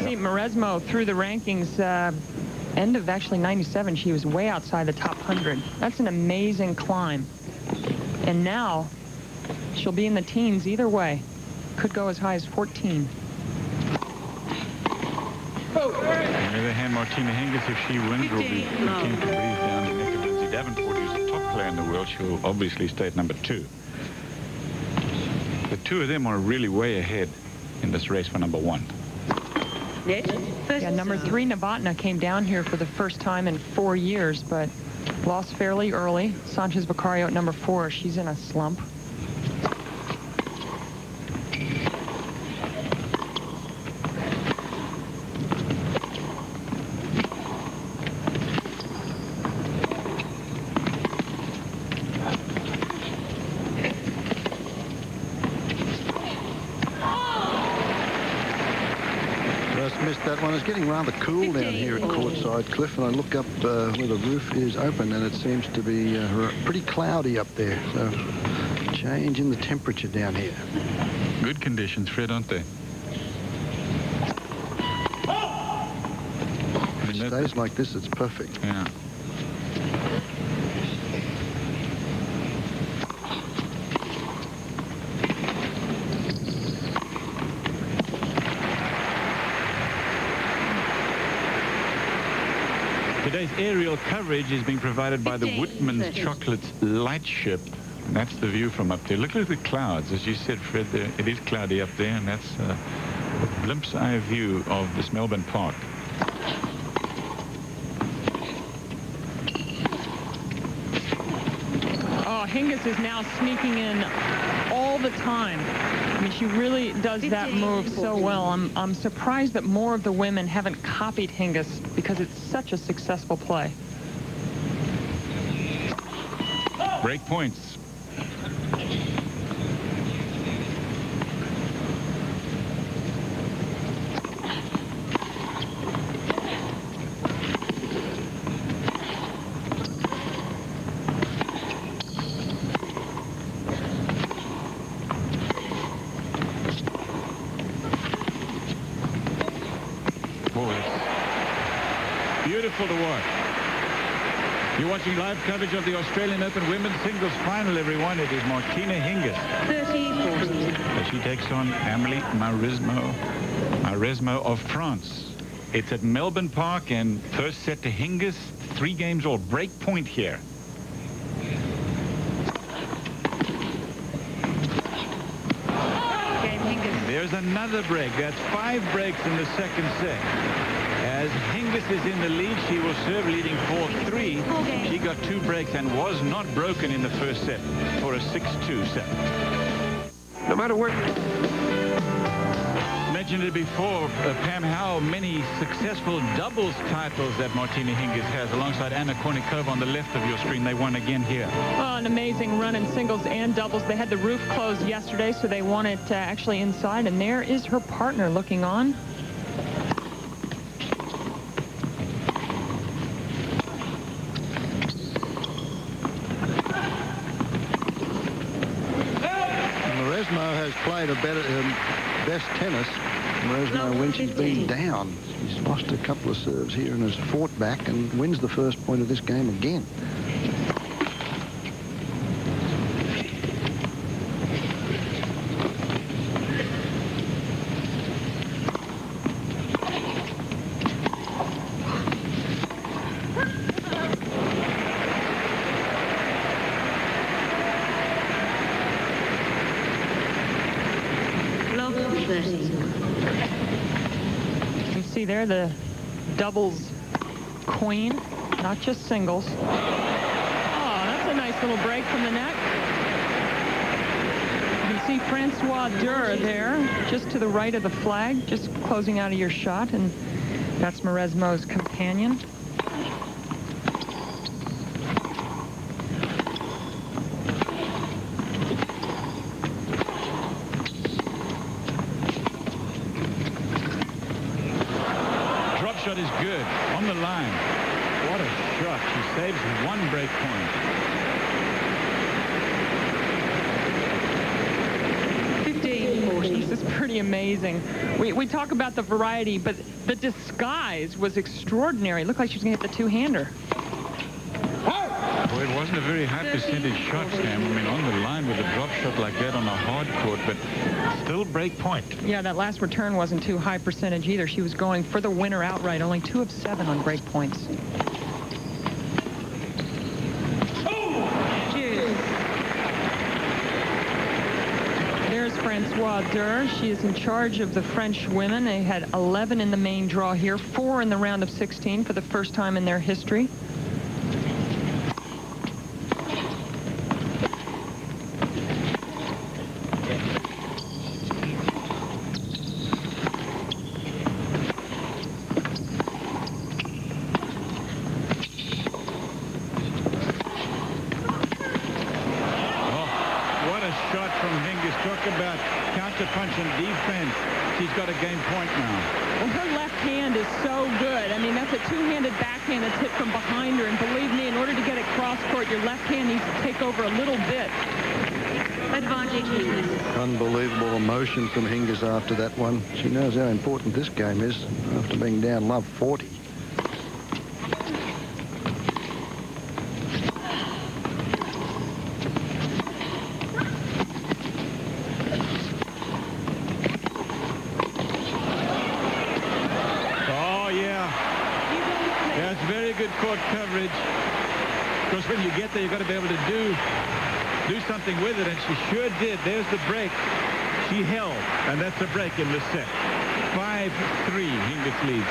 See, Mauresmo through the rankings, end of actually 97, she was way outside the top 100. That's an amazing climb. And now she'll be in the teens either way. Could go as high as 14. On the other hand, Martina Hingis, if she wins, will be continuing to breathe down the neck of Lindsay Davenport, who's the top player in the world. She'll obviously stay at number 2. The two of them are really way ahead in this race for number 1. Yeah, number 3, Novotna, came down here for the first time in 4 years, but lost fairly early. Sanchez Vicario at number 4. She's in a slump. like that one. It's getting rather cool down here at courtside, Cliff, and I look up where the roof is open, and it seems to be pretty cloudy up there. So, change in the temperature down here. Good conditions, Fred, aren't they? If it stays like this, it's perfect. Yeah. Today's aerial coverage is being provided by the Whitman's Chocolates light ship. And that's the view from up there. Look at the clouds. As you said, Fred, it is cloudy up there, and that's a glimpse eye view of this Melbourne Park. Oh, Hingis is now sneaking in all the time. I mean, she really does that move so well. I'm surprised that more of the women haven't copied Hingis because it's such a successful play. Break points. Beautiful to watch. You're watching live coverage of the Australian Open Women's Singles Final, everyone. It is Martina Hingis. 30-40. As she takes on Amelie Mauresmo of France. It's at Melbourne Park, and first set to Hingis. 3 games all. Break point here. There's another break. That's 5 breaks in the second set. As Hingis is in the lead, she will serve leading 4-3. She got 2 breaks and was not broken in the first set for a 6-2 set. No matter where... Mentioned it before, Pam, how many successful doubles titles that Martina Hingis has alongside Anna Kournikova on the left of your screen. They won again here. Oh, an amazing run in singles and doubles. They had the roof closed yesterday, so they won it actually inside. And there is her partner looking on. Mauresmo has played a better, best tennis. Mauresmo, when she's been down, she's lost a couple of serves here and has fought back and wins the first point of this game again. There, the doubles queen, not just singles. Oh, that's a nice little break from the net. You can see Francois Durr there, just to the right of the flag, just closing out of your shot, and that's Mauresmo's companion. Shot is good on the line. What a shot. She saves 1 break point. 15-40. This is pretty amazing. We talk about the variety, but the disguise was extraordinary. It looked like she was going to hit the 2-hander. Well, it wasn't a very high percentage shot, Sam. I mean, on the line with a drop shot like that on a hard court, but still break point. Yeah, that last return wasn't too high percentage either. She was going for the winner outright, only 2 of 7 on break points. There's Francois Durr. She is in charge of the French women. They had 11 in the main draw here, 4 in the round of 16 for the first time in their history. shot from Hingis. Talk about counter-punch and defense. She's got a game point now. Well, her left hand is so good. I mean, that's a two-handed backhand that's hit from behind her. And believe me, in order to get it cross-court, your left hand needs to take over a little bit. Advantage Hingis. Unbelievable emotion from Hingis after that one. She knows how important this game is after being down love 40. Court coverage, because when you get there, you've got to be able to do something with it, and she sure did. There's the break. She held, and that's a break in the set. 5-3, Hingis leads.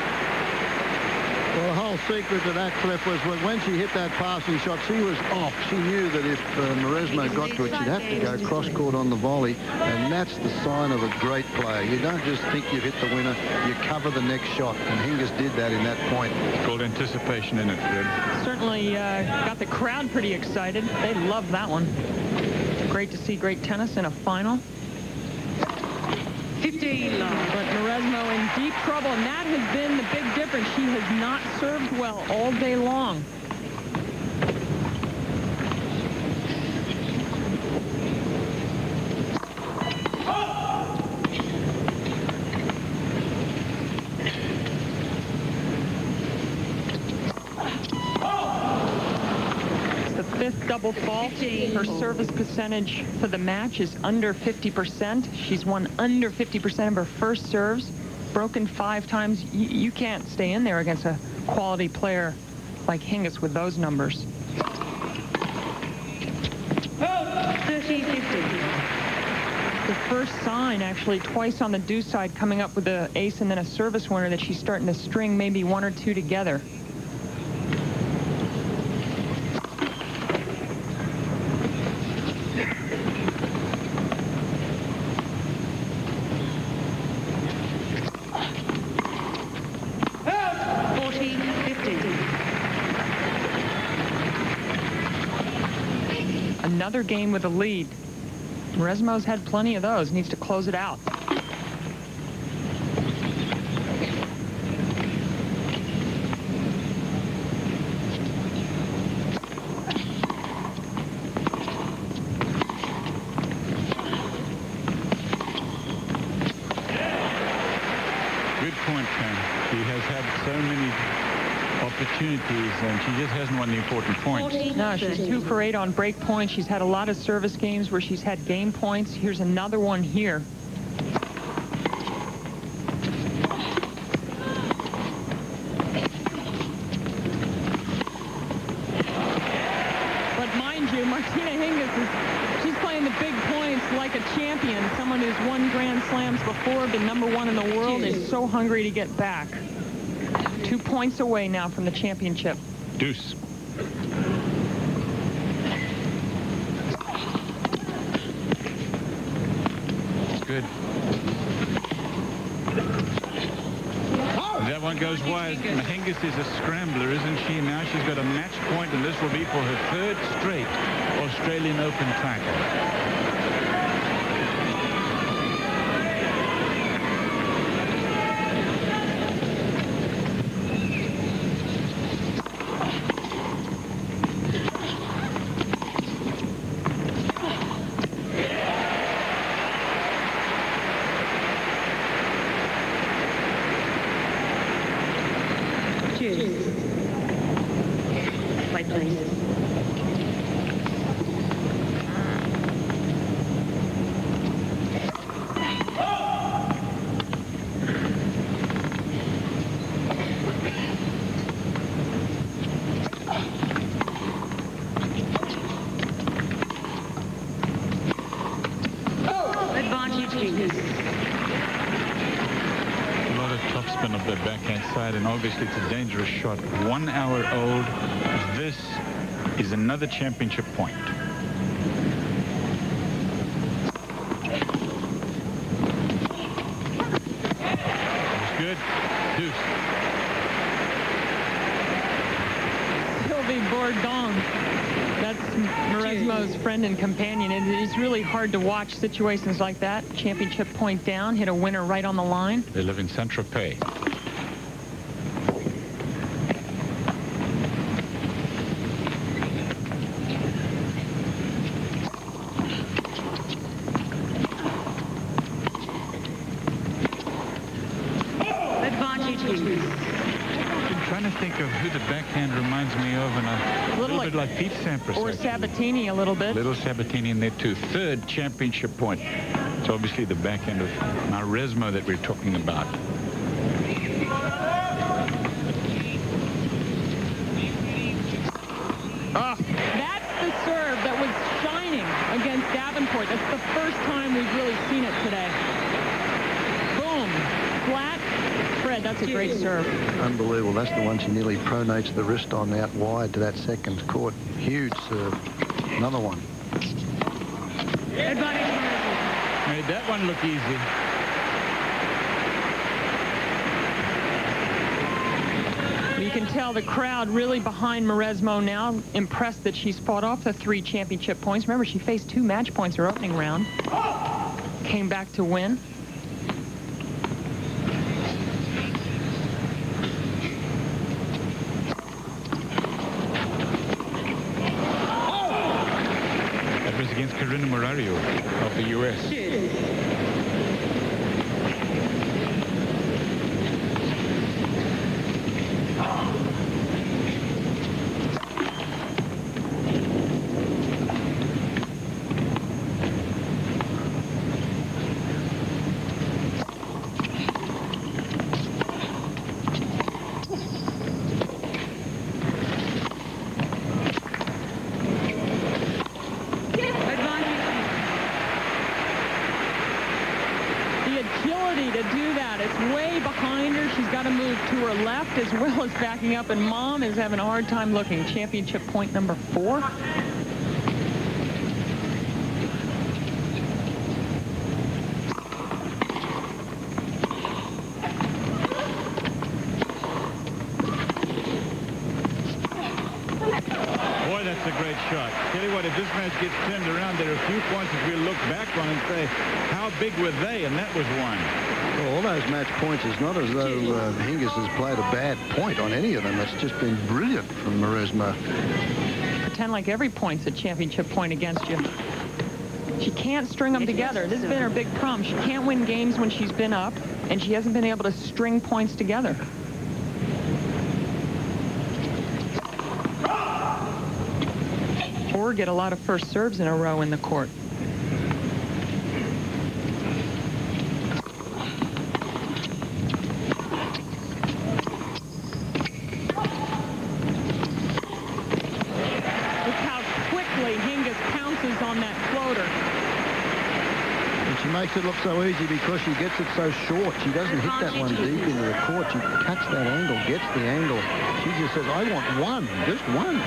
Well, the whole secret to that, Cliff, was when she hit that passing shot, she was off. She knew that if Mauresmo got to it, she'd have to go cross-court on the volley, and that's the sign of a great player. You don't just think you've hit the winner, you cover the next shot, and Hingis did that in that point. It's called anticipation in it, Fred. Certainly got the crowd pretty excited. They love that one. Great to see great tennis in a final. 15 love. But Mauresmo in deep trouble, and that has been the big difference. She has not served well all day long. Fifth double fault. Her service percentage for the match is under 50%. She's won under 50% of her first serves, broken 5 times. You can't stay in there against a quality player like Hingis with those numbers. 30-50. The first sign, actually, twice on the deuce side, coming up with an ace and then a service winner, that she's starting to string maybe 1 or 2 together. Another game with a lead. Mauresmo's had plenty of those. Needs to close it out. Good point, Ken. She has had so many opportunities, and she just hasn't won the important points. No, she's 2 for 8 on break points. She's had a lot of service games where she's had game points. Here's another one here. But mind you, Martina Hingis she's playing the big points like a champion. Someone who's won Grand Slams before, been #1 in the world, is so hungry to get back. 2 points away now from the championship. Deuce. Good. That one goes wide. Hingis is a scrambler, isn't she? Now she's got a match point, and this will be for her 3rd straight Australian Open title. White place. Advantage Hingis. A lot of topspin of that backhand side, and obviously it's a dangerous shot. 1 hour old. This is another championship point. That's good. Deuce. Sylvie Bourdon. That's Mauresmo's friend and companion. It's really hard to watch situations like that. Championship point down, hit a winner right on the line. They live in Saint-Tropez. I'm trying to think of who the backhand reminds me of, and a little bit like Pete Sampras. Or Sabatini a little bit. Little Sabatini in there too. Third championship point. It's obviously the backhand of Mauresmo that we're talking about. Oh, that's the serve that was shining against Davenport. That's the first time we've really seen it today. Boom. Flat. Fred, that's a great serve. Unbelievable. That's the one she nearly pronates the wrist on out wide to that second court. Huge serve. Another one. Made that one look easy. You can tell the crowd really behind Mauresmo now, impressed that she's fought off the 3 championship points. Remember, she faced 2 match points her opening round. Came back to win. That was against Karina Morario of the U.S. As well as backing up, and Mom is having a hard time looking. Championship point number 4. Boy, that's a great shot. Tell you what, if this match gets turned around, there are a few points that we'll look back on and say, how big were they? And that was one. Well, all those match points, it's not as though Hingis has played a bad point on any of them. It's just been brilliant from Mauresmo. Pretend like every point's a championship point against you. She can't string them together. This has been her big problem. She can't win games when she's been up, and she hasn't been able to string points together. Or get a lot of first serves in a row in the court. Makes it look so easy because she gets it so short. She doesn't hit that one deep into the court. She cuts that angle, gets the angle. She just says, I want one, just one.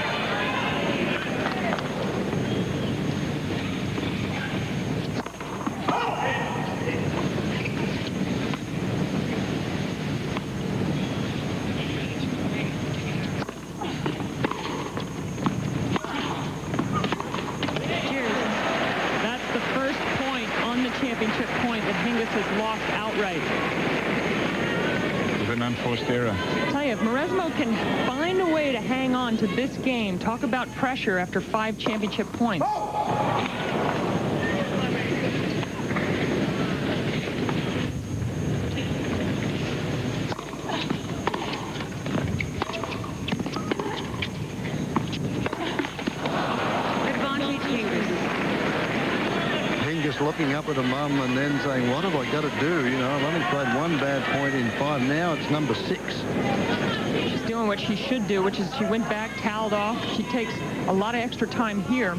Championship point that Hingis has lost outright. With an unforced error. I tell you, if Mauresmo can find a way to hang on to this game, talk about pressure after 5 championship points. Looking up at her mum and then saying, what have I got to do? You know, I've only played 1 bad point in 5. Now it's number 6. She's doing what she should do, which is she went back, toweled off. She takes a lot of extra time here.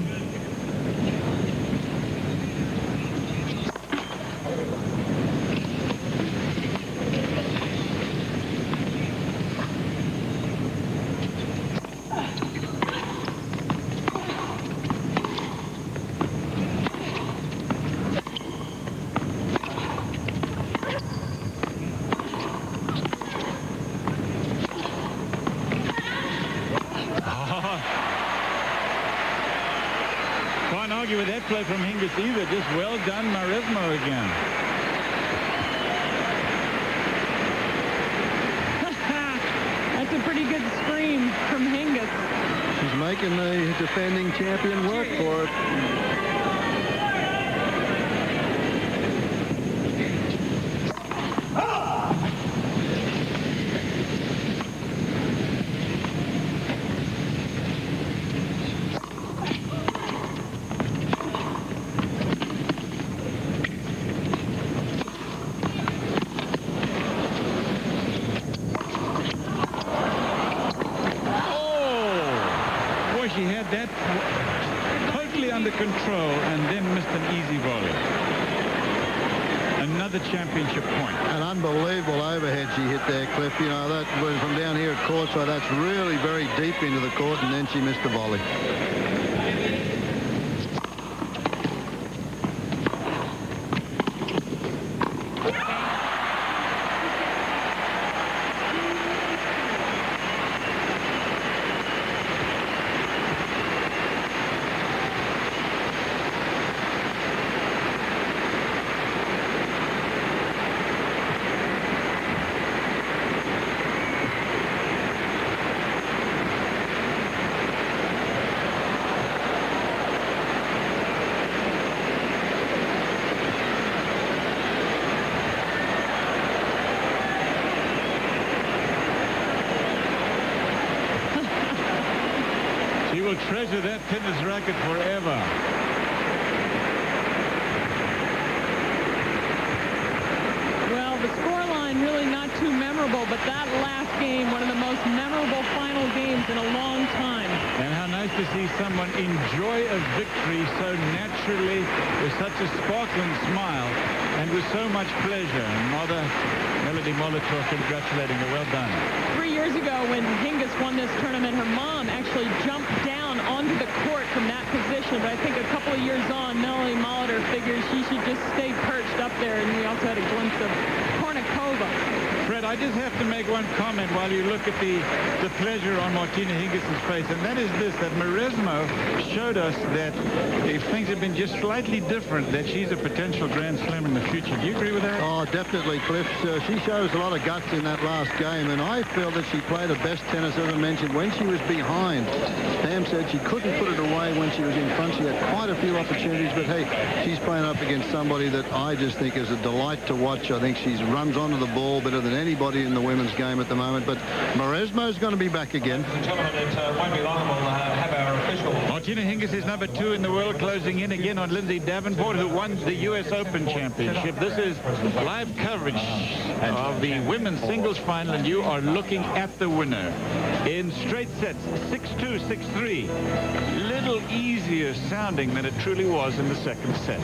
can't argue with that play from Hingis either. Just well done, Mauresmo again. That's a pretty good scream from Hingis. She's making the defending champion work for it. She had that totally under control and then missed an easy volley. Another championship point. An unbelievable overhead she hit there, Cliff. You know, that was from down here at court, so that's really very deep into the court, and then she missed the volley. She will treasure that tennis racket forever. Well, the scoreline really not too memorable, but that last game, one of the most memorable final games in a long time. And how nice to see someone enjoy a victory so naturally, with such a sparkling smile, and with so much pleasure. And Mother Melody Molotov congratulating her. Well done. 3 years ago, when Hingis won this tournament, her mom actually jumped down onto the court from that position. But I think a couple of years on, Melody Molotov figures she should just stay perched up there. And we also had a glimpse of Kornikova. Fred, I just have to make one comment while you look at the pleasure on Martina Hingis' face, and that is this, that Mauresmo showed us that if things have been just slightly different, that she's a potential Grand Slam in the future. Do you agree with that? Oh, definitely, Cliff. She shows a lot of guts in that last game, and I feel that she played her best tennis ever mentioned when she was behind. Pam said she couldn't put it away when she was in front. She had quite a few opportunities, but hey, she's playing up against somebody that I just think is a delight to watch. I think she runs onto the ball better than anybody in the women's game at the moment, but Mauresmo's going to be back again. Martina Hingis is number 2 in the world, closing in again on Lindsay Davenport, who won the U.S. Open Championship. This is live coverage of the women's singles final, and you are looking at the winner in straight sets, 6-2, 6-3. Little easier sounding than it truly was in the second set.